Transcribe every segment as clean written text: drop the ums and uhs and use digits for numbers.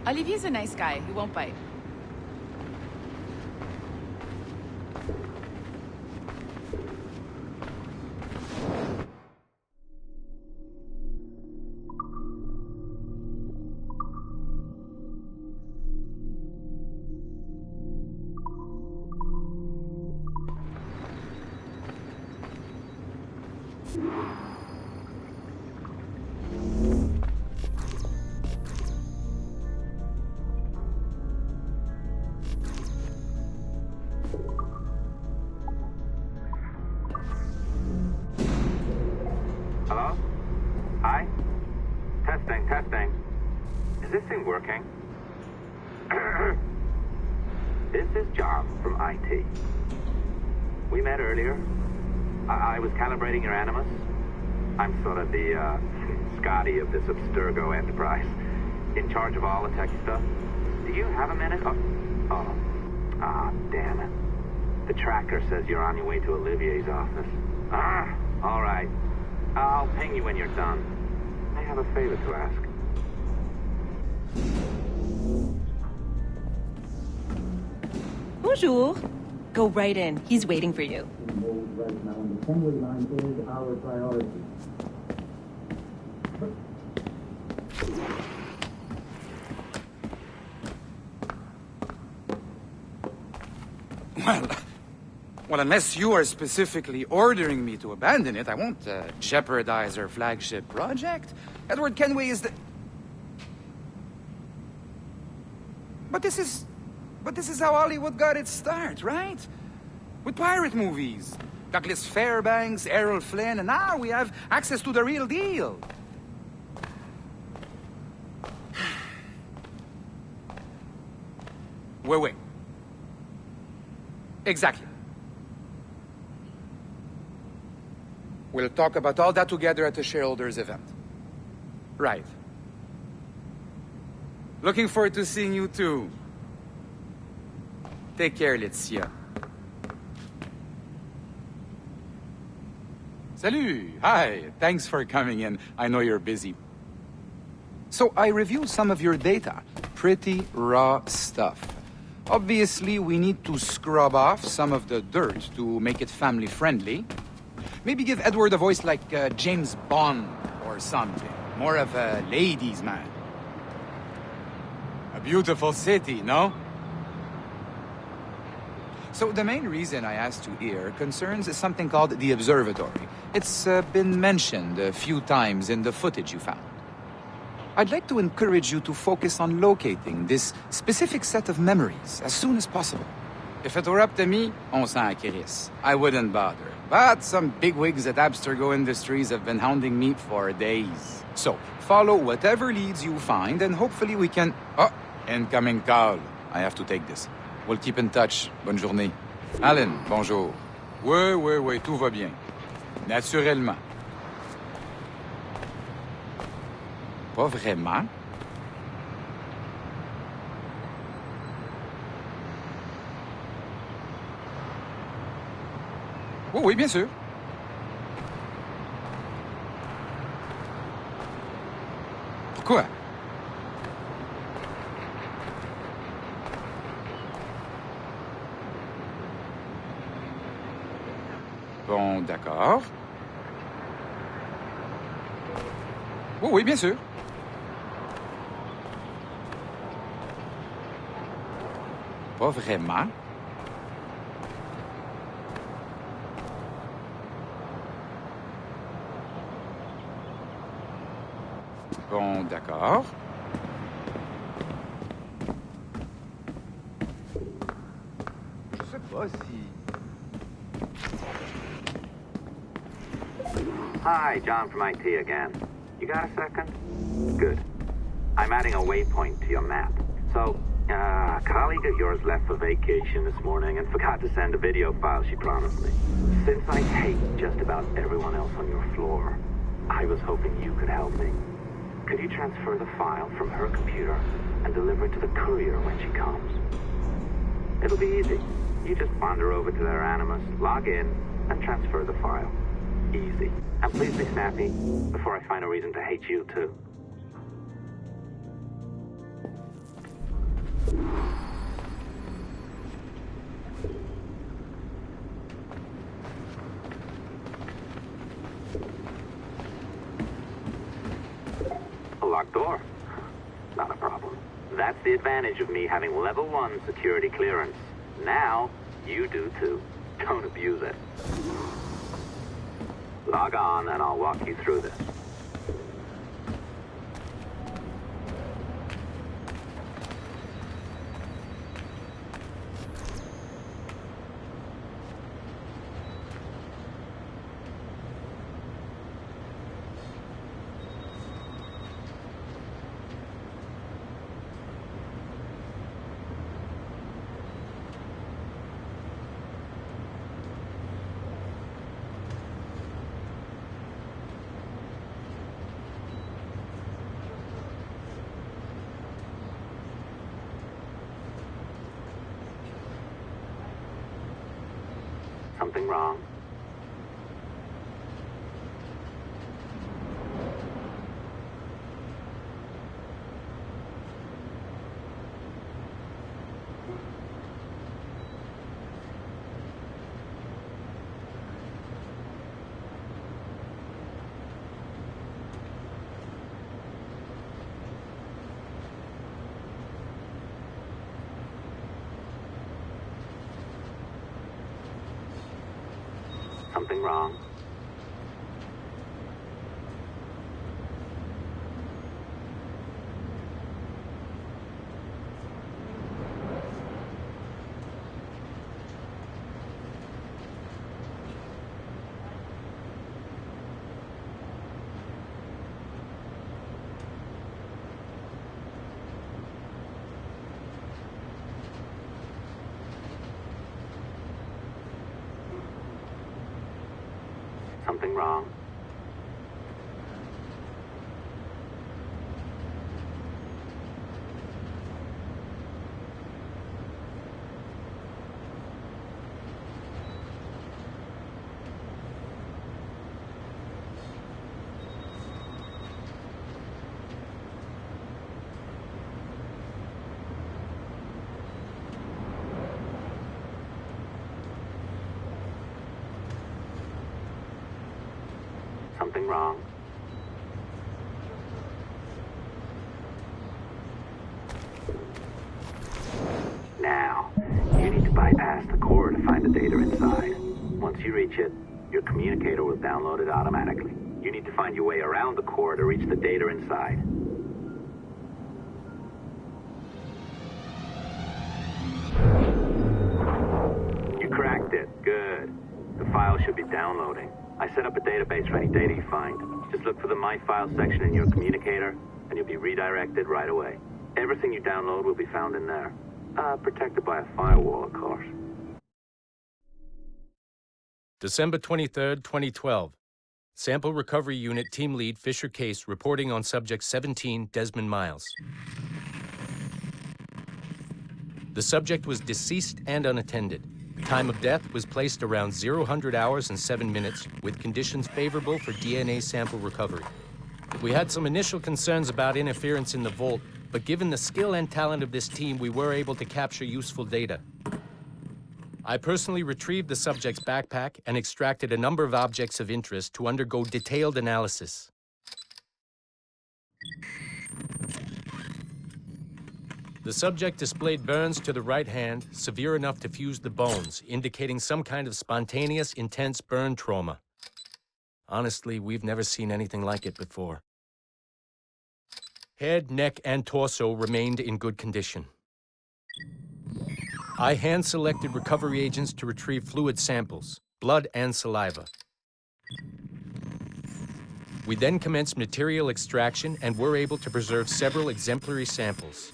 Olivier's a nice guy. He won't bite. Hello? Hi? Testing. Is this thing working? This is John from IT. We met earlier. I was calibrating your Animus. I'm sort of the, Scotty of this Abstergo enterprise. In charge of all the tech stuff. Do you have a minute? Damn it. The tracker says you're on your way to Olivier's office. All right. I'll ping you when you're done. I have a favor to ask. Bonjour. Go right in. He's waiting for you. Right now, the assembly line is our priority. Well, unless you are specifically ordering me to abandon it, I won't jeopardize our flagship project. Edward Kenway is the... But this is how Hollywood got its start, right? With pirate movies. Douglas Fairbanks, Errol Flynn, and now we have access to the real deal. Wait. Exactly. We'll talk about all that together at the shareholders event. Right. Looking forward to seeing you too. Take care, Laetitia. Salut! Hi! Thanks for coming in. I know you're busy. So I reviewed some of your data. Pretty raw stuff. Obviously, we need to scrub off some of the dirt to make it family-friendly. Maybe give Edward a voice like James Bond or something. More of a ladies' man. A beautiful city, no? So the main reason I asked you here concerns something called the Observatory. It's been mentioned a few times in the footage you found. I'd like to encourage you to focus on locating this specific set of memories as soon as possible. If it were up to me, on s'en crisse. I wouldn't bother. But some bigwigs at Abstergo Industries have been hounding me for days. So, follow whatever leads you find and hopefully we can... Oh, incoming call. I have to take this. We'll keep in touch. Bonne journée. Alan, bonjour. Oui, tout va bien. Naturellement. Pas vraiment? Oui, bien sûr. Pourquoi? Bon, d'accord. Oui, bien sûr. Pas vraiment. Bon, d'accord. Je sais pas si... Hi, John from IT again. You got a second? Good. I'm adding a waypoint to your map. So, a colleague of yours left for vacation this morning and forgot to send a video file she promised me. Since I hate just about everyone else on your floor, I was hoping you could help me. Could you transfer the file from her computer and deliver it to the courier when she comes? It'll be easy. You just wander over to their Animus, log in, and transfer the file. Easy. And please be snappy before I find a reason to hate you too. door. Not a problem. That's the advantage of me having level 1 security clearance. Now, you do too. Don't abuse it. Log on and I'll walk you through this. Something wrong? Something wrong? Something wrong? Something wrong? Now, you need to bypass the core to find the data inside. Once you reach it, your communicator will download it automatically. You need to find your way around the core to reach the data inside. You cracked it. Good. The file should be downloading. I set up a database for any data you find. Just look for the My Files section in your communicator, and you'll be redirected right away. Everything you download will be found in there. Protected by a firewall, of course. December 23rd, 2012. Sample Recovery Unit Team Lead Fisher Case reporting on Subject 17, Desmond Miles. The subject was deceased and unattended. Time of death was placed around 00 hours and 7 minutes, with conditions favorable for DNA sample recovery. We had some initial concerns about interference in the vault, but given the skill and talent of this team, we were able to capture useful data. I personally retrieved the subject's backpack and extracted a number of objects of interest to undergo detailed analysis. The subject displayed burns to the right hand, severe enough to fuse the bones, indicating some kind of spontaneous, intense burn trauma. Honestly, we've never seen anything like it before. Head, neck, and torso remained in good condition. I hand-selected recovery agents to retrieve fluid samples, blood and saliva. We then commenced material extraction and were able to preserve several exemplary samples.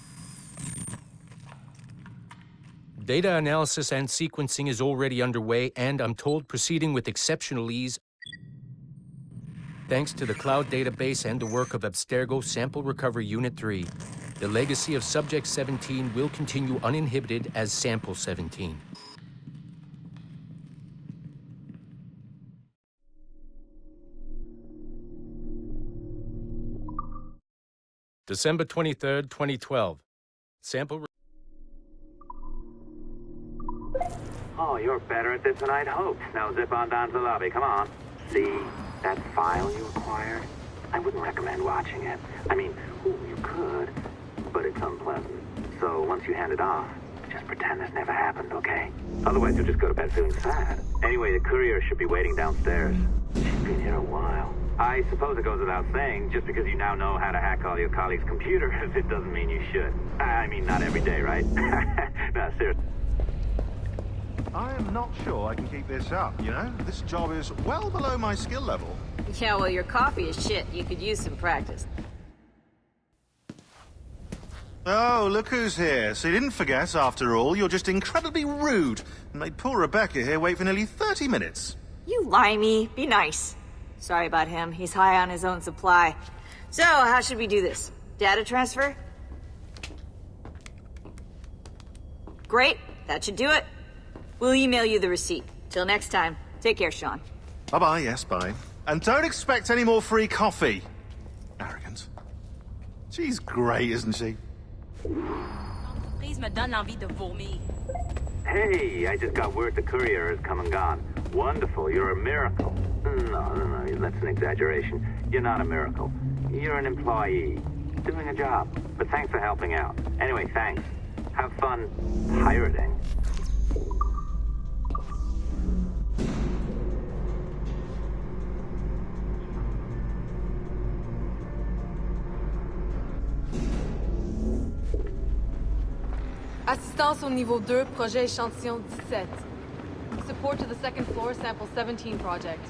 Data analysis and sequencing is already underway, and I'm told proceeding with exceptional ease. Thanks to the cloud database and the work of Abstergo Sample Recovery Unit 3, the legacy of Subject 17 will continue uninhibited as Sample 17. December 23rd, 2012. Sample. Oh, you're better at this than I'd hoped. Now zip on down to the lobby. Come on. See that file you acquired? I wouldn't recommend watching it. I mean, you could, but it's unpleasant. So once you hand it off, just pretend this never happened, okay? Otherwise, you'll just go to bed feeling sad. Anyway, the courier should be waiting downstairs. She's been here a while. I suppose it goes without saying, just because you now know how to hack all your colleagues' computers, it doesn't mean you should. I mean, not every day, right? No, seriously. I am not sure I can keep this up, you know? This job is well below my skill level. Yeah, well, your coffee is shit. You could use some practice. Oh, look who's here. So you didn't forget, after all, you're just incredibly rude and made poor Rebecca here wait for nearly 30 minutes. You limey. Be nice. Sorry about him. He's high on his own supply. So, how should we do this? Data transfer? Great. That should do it. We'll email you the receipt. Till next time. Take care, Sean. Bye-bye, yes, bye. And don't expect any more free coffee. Arrogant. She's great, isn't she? Please me donne envie de vomir. Hey, I just got word the courier has come and gone. Wonderful, you're a miracle. No, that's an exaggeration. You're not a miracle. You're an employee, doing a job. But thanks for helping out. Anyway, thanks. Have fun pirating. Assistance au niveau 2, projet échantillon 17. Support to the second floor, sample 17 project.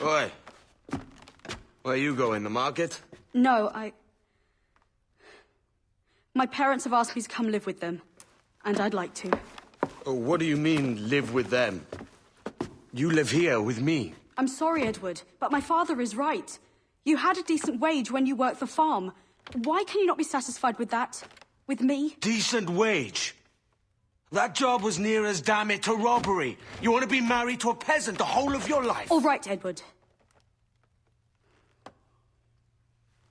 Oi. Where you going, the market? No, My parents have asked me to come live with them, and I'd like to. Oh, what do you mean, live with them? You live here with me. I'm sorry, Edward, but my father is right. You had a decent wage when you worked the farm. Why can you not be satisfied with that? With me? Decent wage? That job was near as, damn it, to robbery. You want to be married to a peasant the whole of your life? All right, Edward.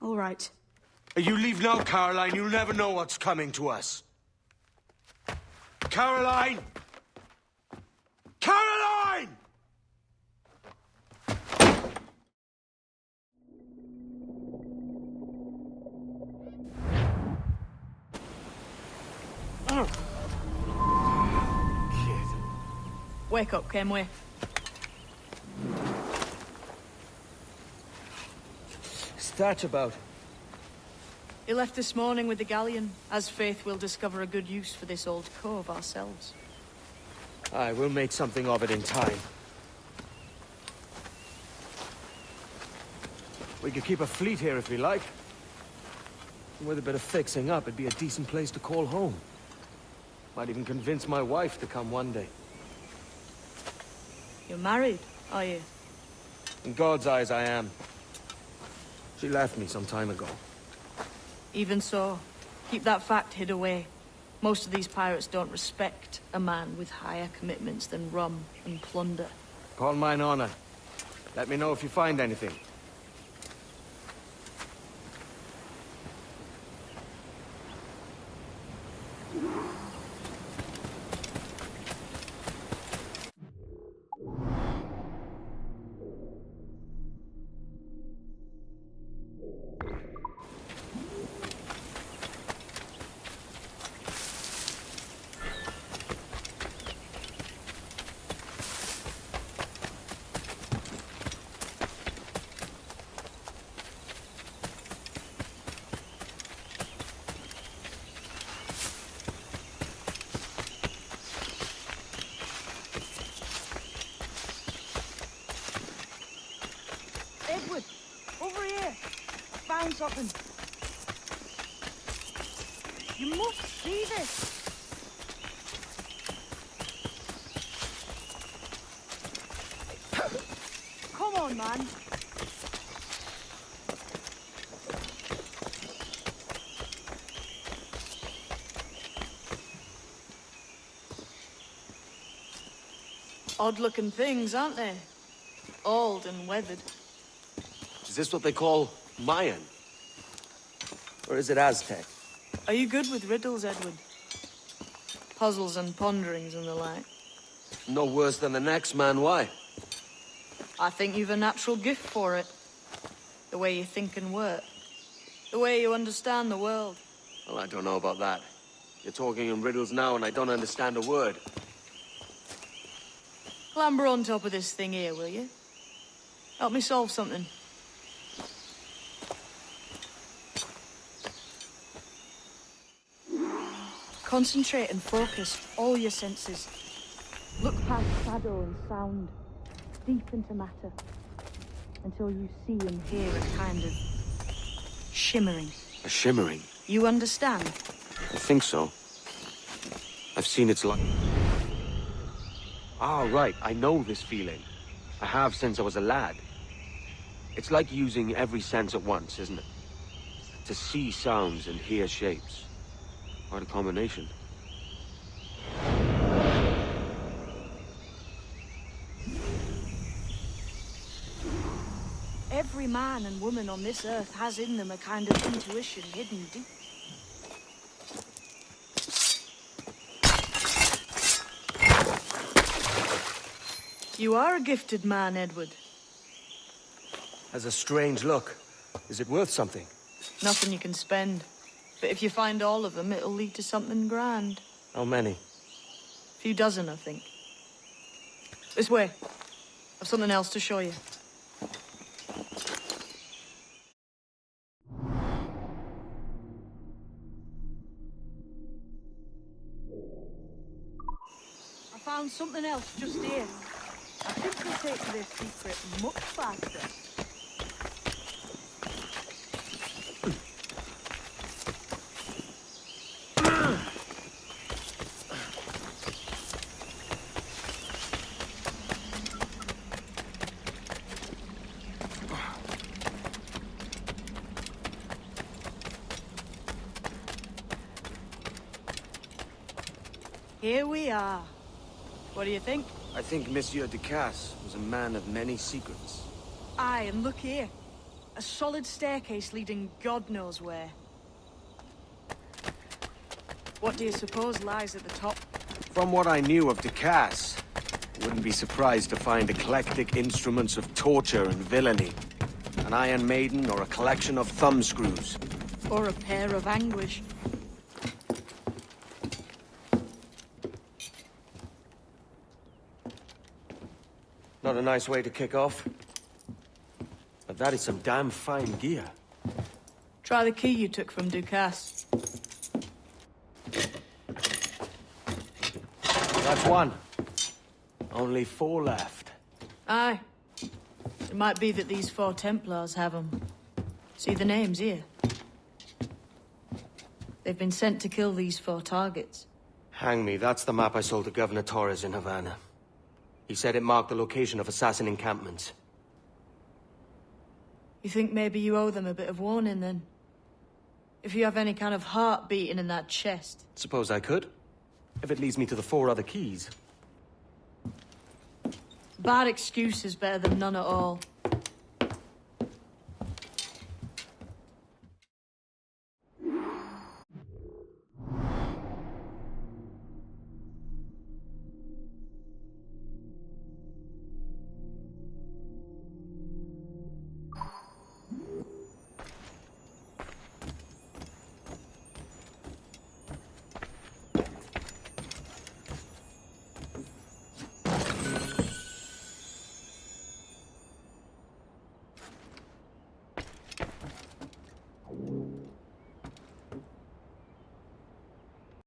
All right. You leave now, Caroline. You'll never know what's coming to us. Caroline! Caroline! Wake up, Kenway. What's that about? He left this morning with the galleon. As faith, we'll discover a good use for this old cove ourselves. Aye, we'll make something of it in time. We could keep a fleet here if we like. With a bit of fixing up, it'd be a decent place to call home. Might even convince my wife to come one day. You're married, are you? In God's eyes, I am. She left me some time ago. Even so, keep that fact hid away. Most of these pirates don't respect a man with higher commitments than rum and plunder. Call mine honor. Let me know if you find anything. Edward, over here. Found something. You must see this. Come on, man. Odd-looking things, aren't they? Old and weathered. Is this what they call Mayan? Or is it Aztec? Are you good with riddles, Edward? Puzzles and ponderings and the like? No worse than the next man, why? I think you've a natural gift for it. The way you think and work. The way you understand the world. Well, I don't know about that. You're talking in riddles now and I don't understand a word. Clamber on top of this thing here, will you? Help me solve something. Concentrate and focus all your senses. Look past shadow and sound, deep into matter, until you see and hear a kind of shimmering. A shimmering? You understand? I think so. I've seen its light. Ah, right. I know this feeling. I have since I was a lad. It's like using every sense at once, isn't it? To see sounds and hear shapes. Quite a combination. Every man and woman on this earth has in them a kind of intuition hidden deep. You are a gifted man, Edward. Has a strange look. Is it worth something? Nothing you can spend. But if you find all of them, it'll lead to something grand. How many? A few dozen, I think. This way. I've something else to show you. I found something else just here. I think we'll take this secret much faster. Here we are. What do you think? I think Monsieur Ducasse was a man of many secrets. Aye, and look here. A solid staircase leading God knows where. What do you suppose lies at the top? From what I knew of Ducasse, I wouldn't be surprised to find eclectic instruments of torture and villainy. An Iron Maiden or a collection of thumbscrews. Or a pair of anguish. Not a nice way to kick off. But that is some damn fine gear. Try the key you took from Ducasse. That's one. Only 4 left. Aye. It might be that these 4 Templars have them. See the names here? They've been sent to kill these 4 targets. Hang me, that's the map I sold to Governor Torres in Havana. He said it marked the location of assassin encampments. You think maybe you owe them a bit of warning, then? If you have any kind of heart beating in that chest. Suppose I could? If it leads me to the 4 other keys. Bad excuse is better than none at all.